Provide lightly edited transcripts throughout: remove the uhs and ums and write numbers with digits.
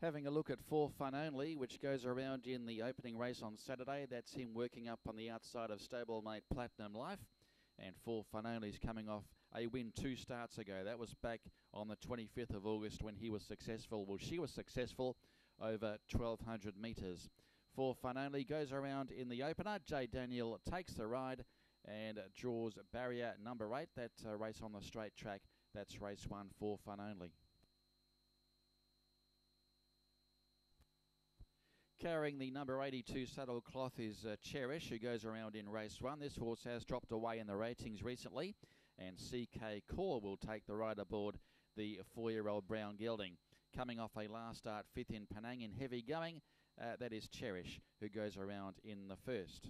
Having a look at 4 Fun Only, which goes around in the opening race on Saturday. That's him working up on the outside of stablemate Platinum Life. And 4 Fun Only is coming off a win 2 starts ago. That was back on the 25th of August when he was successful. Well, she was successful over 1,200 metres. 4 Fun Only goes around in the opener. J. Daniel takes the ride and draws barrier number 8. That race on the straight track. That's race 1, 4 Fun Only. Carrying the number 82 saddle cloth is Cherish, who goes around in race 1. This horse has dropped away in the ratings recently, and CK Core will take the ride aboard the 4-year-old brown gelding. Coming off a last start 5th in Penang in heavy going, that is Cherish, who goes around in the first.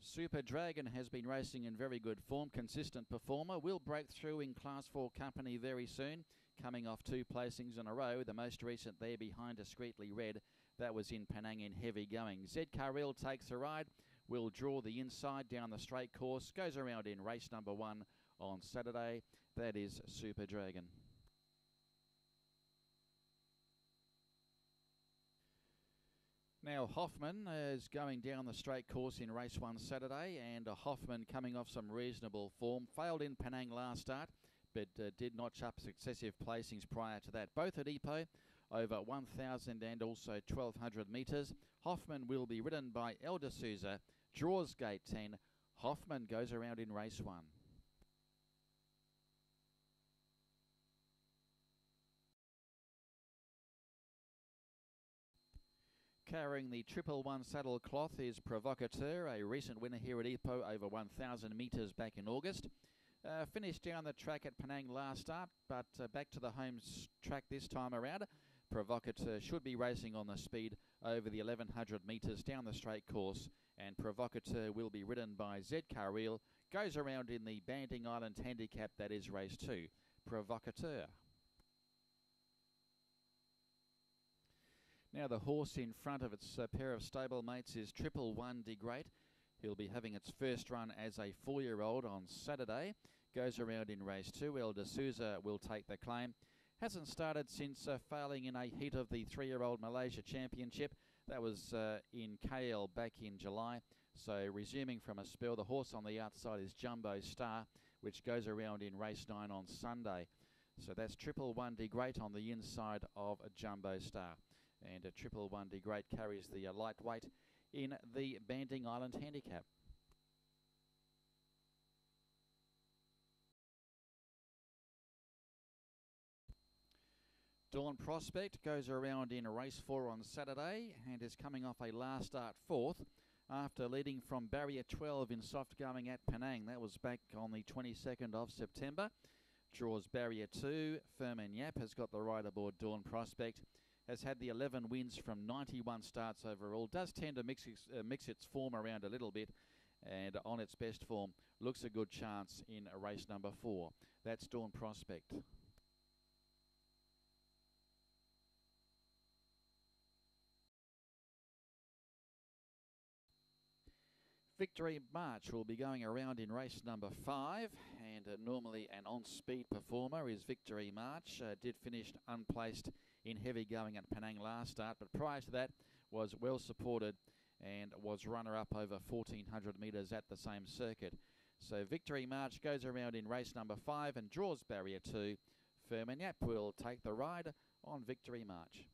Super Dragon has been racing in very good form, consistent performer, will break through in Class 4 company very soon, coming off 2 placings in a row, the most recent there behind Discreetly Red, that was in Penang in heavy going. Z Carril takes the ride, will draw the inside down the straight course, goes around in race number 1 on Saturday, that is Super Dragon. Now Hoffman is going down the straight course in race 1 Saturday, and Hoffman coming off some reasonable form. Failed in Penang last start, but did notch up successive placings prior to that. Both at Ipoh, over 1,000 and also 1,200 metres. Hoffman will be ridden by El D'Souza, draws gate 10. Hoffman goes around in race 1. Carrying the 111 saddle cloth is Provocateur, a recent winner here at Ipoh over 1,000 metres back in August. Finished down the track at Penang last start, but back to the home track this time around. Provocateur should be racing on the speed over the 1,100 metres down the straight course, and Provocateur will be ridden by Z Carril, goes around in the Banding Island handicap, that is race 2. Provocateur. Now the horse in front of its pair of stablemates is 111 De Great. He'll be having its first run as a 4-year-old on Saturday. Goes around in race 2. El D'Souza will take the claim. Hasn't started since failing in a heat of the 3-year-old Malaysia Championship. That was in KL back in July. So resuming from a spell, the horse on the outside is Jumbo Star, which goes around in race 9 on Sunday. So that's 111 De Great on the inside of a Jumbo Star. And 111 De Great carries the lightweight in the Banding Island handicap. Dawn Prospect goes around in race 4 on Saturday and is coming off a last start 4th after leading from barrier 12 in soft going at Penang. That was back on the 22nd of September. Draws barrier 2. Furman Yap has got the ride aboard Dawn Prospect. Has had the 11 wins from 91 starts overall. Does tend to mix its form around a little bit, and on its best form looks a good chance in race number 4. That's Dawn Prospect. Victory March will be going around in race number 5, and normally an on-speed performer is Victory March. Did finish unplaced in heavy going at Penang last start, but prior to that was well supported and was runner-up over 1,400 metres at the same circuit. So Victory March goes around in race number 5 and draws barrier 2. Furman Yap will take the ride on Victory March.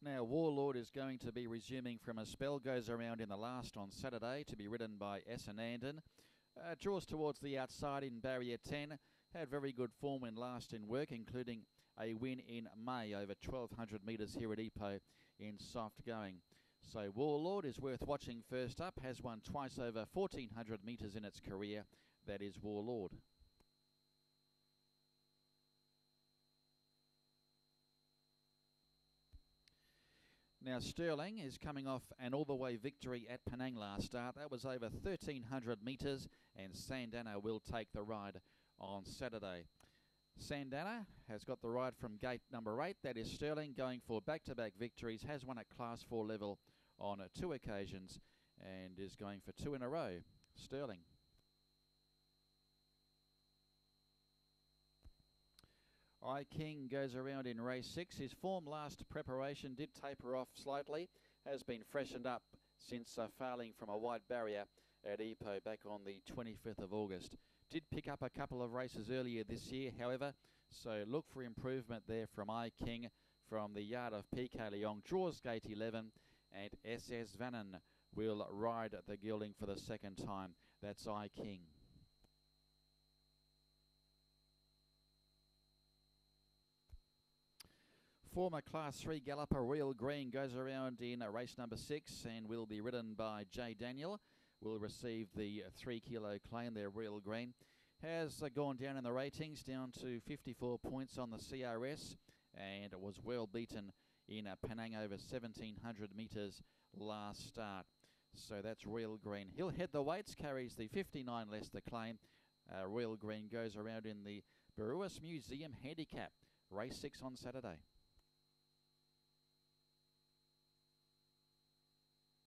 Now Warlord is going to be resuming from a spell, goes around in the last on Saturday to be ridden by Essendon. Draws towards the outside in barrier 10. Had very good form when last in work, including a win in May over 1,200 metres here at Ipoh in soft going. So Warlord is worth watching first up, has won twice over 1,400 metres in its career. That is Warlord. Now Sterling is coming off an all-the-way victory at Penang last start. That was over 1,300 metres, and Sandana will take the ride on Saturday. Sandana has got the ride from gate number 8. That is Sterling, going for back-to-back victories. Has won at Class 4 level on 2 occasions and is going for 2 in a row. Sterling. I King goes around in race 6. His form last preparation did taper off slightly, has been freshened up since failing from a wide barrier at Ipoh back on the 25th of August. Did pick up a couple of races earlier this year, however, so look for improvement there from I King from the yard of PK Leong. Draws gate 11, and SS Vannon will ride the gelding for the second time. That's I King. Former Class 3 galloper Royal Green goes around in race number 6 and will be ridden by J. Daniel. Will receive the 3 kilo claim there. Royal Green has gone down in the ratings, down to 54 points on the CRS, and was well beaten in Penang over 1700 metres last start. So that's Royal Green. He'll head the weights, carries the 59 less the claim. Royal Green goes around in the Baruas Museum Handicap, race 6 on Saturday.